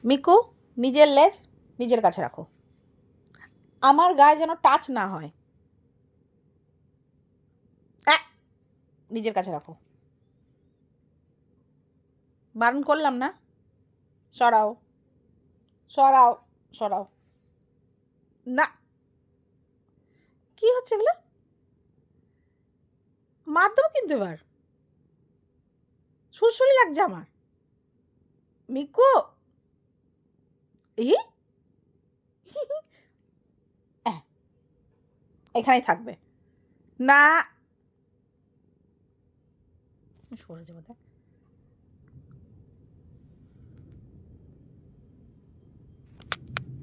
Miku, নিজের লেজ নিজের কাছে রাখো, আমার গায়ে যেন টাচ না হয়। নিজের কাছে রাখো, বারণ করলাম না? সরাও, সরাও, সরাও। না, কি হচ্ছে এগুলো? মার দেবো কিন্তু এবার, সুরসুরি লাগছে আমার। মিকু, ই এখানেই থাকবে না। সরে যাবো দেখ।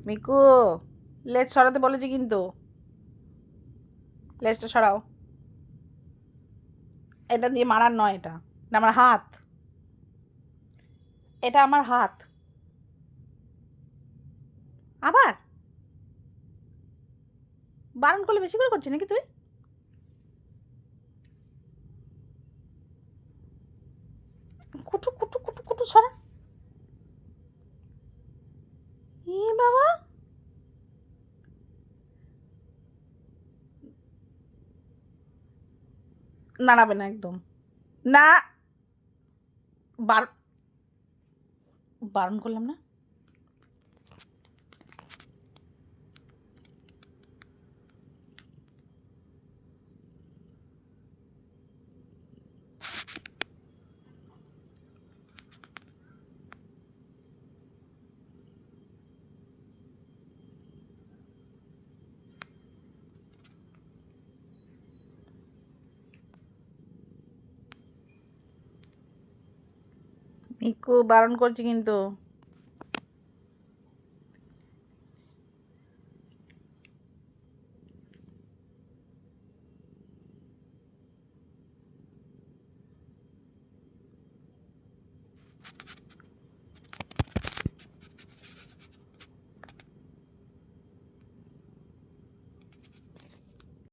মিকু, লেজ সরাতে বলেছি কিন্তু, লেজটা সরাও। এটা দিয়ে মারার নয়, এটা আমার হাত, এটা আমার হাত। আবার বারণ করলে বেশি করে করছিস নাকি তুই? কুটু কুটু কুটু কুটু সরা। ই বাবা, নাড়াবে না একদম না। বারণ করলাম না? মিকু, বারণ করছি কিন্তু।